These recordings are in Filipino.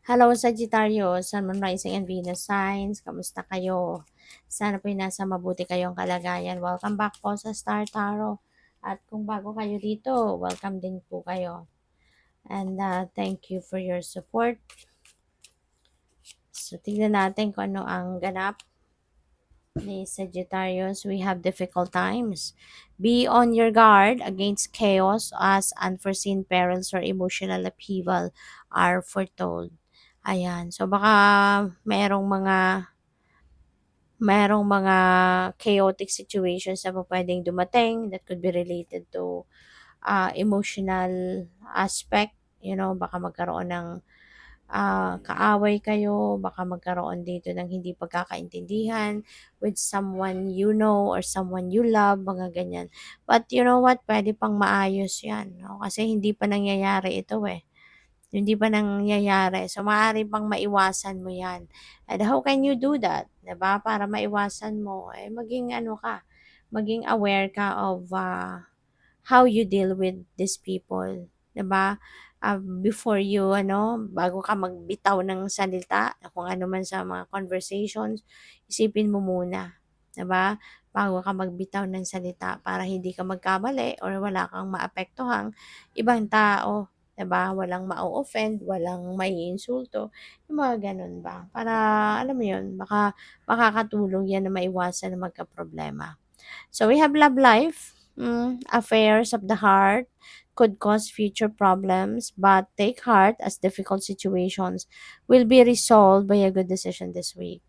Hello Sagittarius, Sun, Moon, Rising, and Venus signs. Kamusta kayo? Sana po'y nasa mabuti kayong kalagayan. Welcome back po sa Star Tarot. At kung bago kayo dito, welcome din po kayo. And thank you for your support. So, tignan natin kung ano ang ganap ni Sagittarius. We have difficult times. Be on your guard against chaos as unforeseen perils or emotional upheaval are foretold. Ayan. So, baka merong mga chaotic situations na po pwedeng dumating that could be related to emotional aspect. Baka magkaroon ng kaaway kayo, baka magkaroon dito ng hindi pagkakaintindihan with someone you know or someone you love, mga ganyan. But you know what? Pwede pang maayos yan. No? Kasi hindi pa nangyayari ito eh. Hindi pa nangyayari. So, maaari pang maiwasan mo yan. And how can you do that? 'Di ba? Para maiwasan mo, maging maging aware ka of how you deal with these people. 'Di ba? Before you, bago ka magbitaw ng salita, kung ano man sa mga conversations, isipin mo muna. 'Di ba? Bago ka magbitaw ng salita para hindi ka magkamali or wala kang maapektuhang ibang tao. 'Di ba? Walang ma-offend, walang maiinsulto, yung mga ganun ba. Para, alam mo yun, baka makakatulong yan na maiwasan na magkaproblema. So we have love life. Affairs of the heart could cause future problems, but take heart as difficult situations will be resolved by a good decision this week.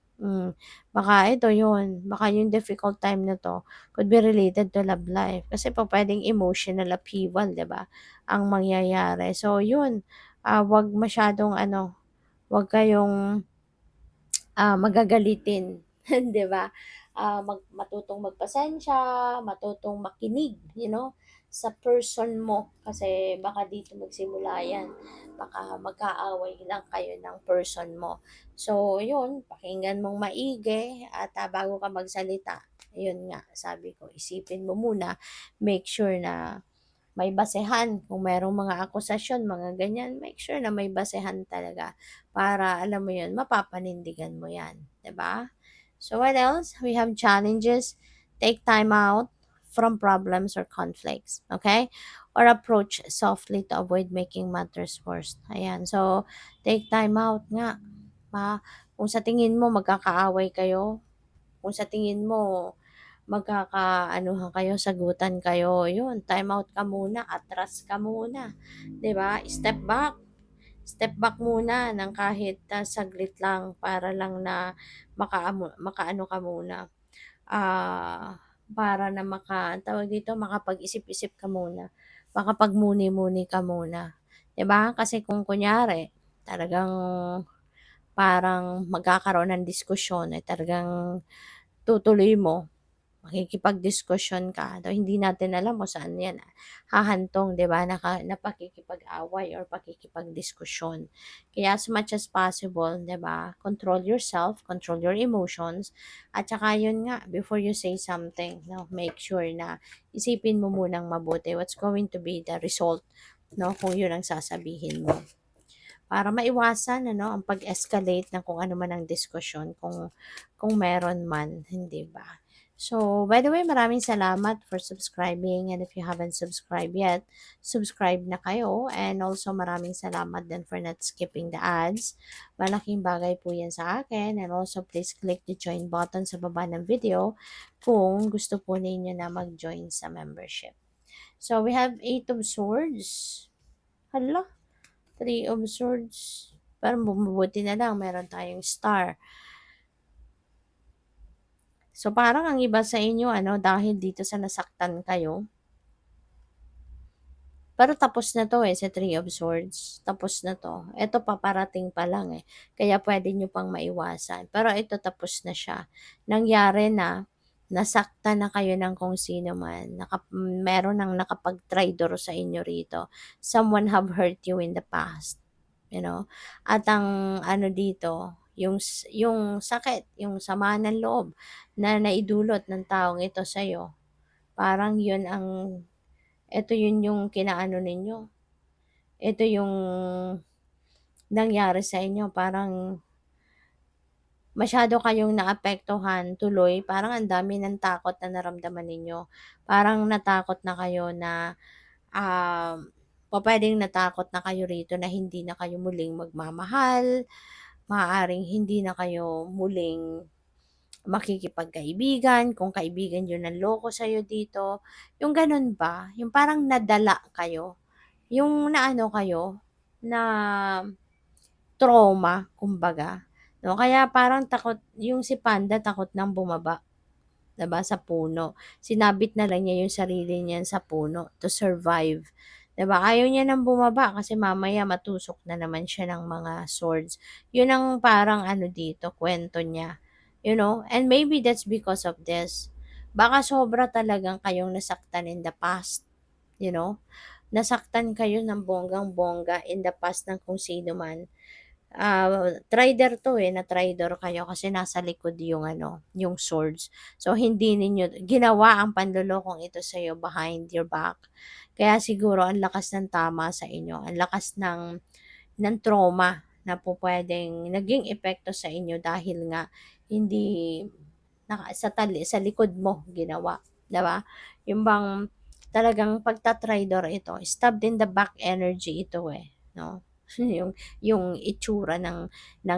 Baka ito yun. Baka yung difficult time na to could be related to love life. Kasi pa pwedeng emotional upheaval, di ba? Ang mangyayari. So, yun. Wag masyadong wag kayong magagalitin, 'di ba? Matutong magpasensya, matutong makinig, sa person mo kasi baka dito magsimula 'yan. Baka magkaaway lang kayo ng person mo. So, 'yun, pakinggan mong maigi at bago ka magsalita, 'yun nga, sabi ko, isipin mo muna, make sure na may basehan. Kung merong mga akusasyon, mga ganyan, make sure na may basehan talaga para alam mo yun, mapapanindigan mo yan. 'Di ba? So what else? We have challenges. Take time out from problems or conflicts. Okay? Or approach softly to avoid making matters worse. Ayan. So, take time out nga. Kung sa tingin mo magkakaaway kayo, kung sa tingin mo magkakaanuhan kayo, sagutan kayo, yun, time out ka muna, atras ka muna, 'di ba? Step back muna ng kahit saglit lang para lang na makaano ka muna. Para na tawag dito, makapag-isip-isip ka muna. Makapagmuni-muni ka muna. 'Di ba? Kasi kung kunyari, talagang parang magkakaroon ng diskusyon, talagang tutuloy mo, makikipagdiskusyon ka, though hindi natin alam kung saan yan hahantong, 'di ba, na pakikipag-away or pakikipagdiskusyon. Kaya as much as possible, 'di ba, control yourself, control your emotions, at saka yun nga, before you say something, no, make sure na isipin mo munang mabuti what's going to be the result, no, kung yun ang sasabihin mo. Para maiwasan ang pag-escalate ng kung ano man ang diskusyon kung meron man, hindi ba? So, by the way, maraming salamat for subscribing, and if you haven't subscribed yet, subscribe na kayo, and also maraming salamat din for not skipping the ads. Malaking bagay po yan sa akin, and also please click the join button sa baba ng video kung gusto po ninyo na mag-join sa membership. So, we have 8 of Swords. Hala, 3 of Swords. Parang bumubuti na lang, meron tayong Star. So, parang ang iba sa inyo, dahil dito sa nasaktan kayo, pero tapos na to sa 3 of Swords. Tapos na to. Ito paparating pa lang Kaya pwede nyo pang maiwasan. Pero ito tapos na siya. Nangyari na, nasaktan na kayo ng kung sino man. Meron nang nakapag-traitor sa inyo rito. Someone have hurt you in the past. At ang dito, yung sakit, yung sama ng loob na naidulot ng taong ito sa'yo, parang ito yun yung kinaano ninyo. Ito yung nangyari sa inyo. Parang masyado kayong naapektuhan tuloy, parang ang dami ng takot na naramdaman ninyo. Parang natakot na kayo na, pupuwedeng natakot na kayo rito na hindi na kayo muling magmamahal, maaaring hindi na kayo muling makikipagkaibigan, kung kaibigan yung nanloko sa'yo dito, yung gano'n ba, yung parang nadala kayo, yung naano kayo, na trauma kumbaga, 'no? Kaya parang takot yung si panda takot ng bumaba, 'di ba, sa puno. Sinabit na lang niya yung sarili niya sa puno to survive, 'di ba? Ayaw niya ng bumaba kasi mamaya matusok na naman siya ng mga swords. Yun ang parang ano dito, kwento niya, you know? And maybe that's because of this. Baka sobra talagang kayong nasaktan in the past, you know? Nasaktan kayo ng bonggang-bongga in the past ng kung sino man. Trader 'to, na-traitor kayo kasi nasa likod yung ano, yung swords. So, hindi ninyo ginawa ang panlolokong ito sa'yo behind your back. Kaya siguro ang lakas ng tama sa inyo, ang lakas ng trauma na pupuwedeng naging epekto sa inyo dahil nga hindi sa likod mo ginawa, 'di ba? Yung bang talagang pagta-traitor ito, stabbed in the back energy ito, 'no? Yung itsura ng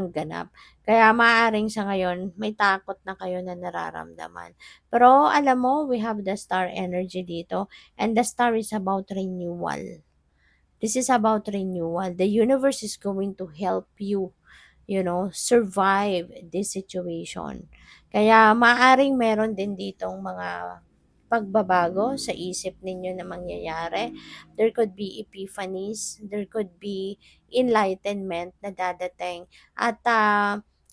ganap. Kaya maaaring sa ngayon may takot na kayo na nararamdaman. Pero alam mo, we have the star energy dito, and the star is about renewal. This is about renewal. The universe is going to help you, survive this situation. Kaya maaring meron din ditong mga pagbabago sa isip ninyo na mangyayari. There could be epiphanies, there could be enlightenment na dadating, at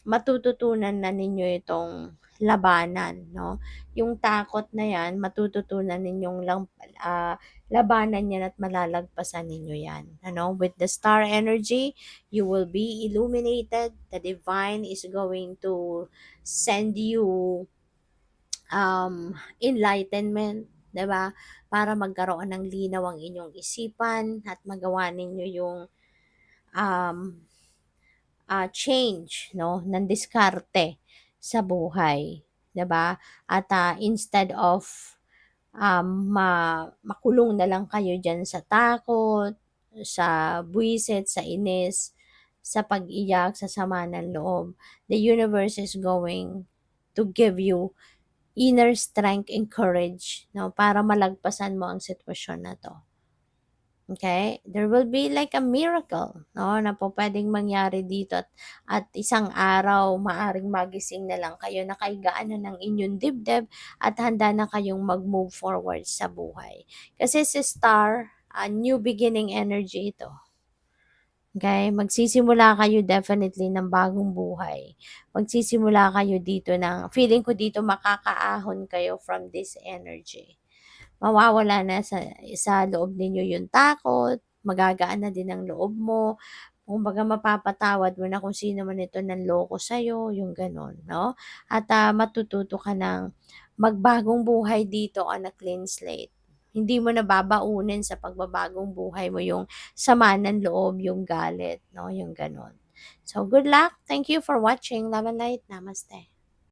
matututunan na ninyo itong labanan, no? Yung takot na yan, matututunan ninyong labanan yan at malalagpasan ninyo yan. Ano? With the star energy, you will be illuminated. The divine is going to send you enlightenment, 'di ba? Para magkaroon ng linaw ang inyong isipan at magawa ninyo yung um, change, no, ng diskarte sa buhay, 'di ba? At instead of makulong na lang kayo diyan sa takot, sa buwisit, sa inis, sa pag-iyak, sa sama ng loob, the universe is going to give you inner strength and courage, no, para malagpasan mo ang sitwasyon na 'to. Okay? There will be like a miracle, no, na pupuwedeng mangyari dito, at isang araw maaring magising na lang kayo na kaigaan na ng inyong dibdib at handa na kayong mag-move forward sa buhay. Kasi si Star, new beginning energy ito. Okay? Magsisimula kayo definitely ng bagong buhay. Magsisimula kayo dito ng feeling ko dito makakaahon kayo from this energy. Mawawala na sa loob ninyo yung takot, magagaan na din ang loob mo, kumbaga mapapatawad mo na kung sino man ito nanloko sa'yo, yung gano'n, 'no? At matututo ka ng magbagong buhay dito on a clean slate. Hindi mo na babaunin sa pagbabagong buhay mo yung sama ng loob, yung galit, 'no, yung gano'n. So, good luck. Thank you for watching. Love and light. Namaste.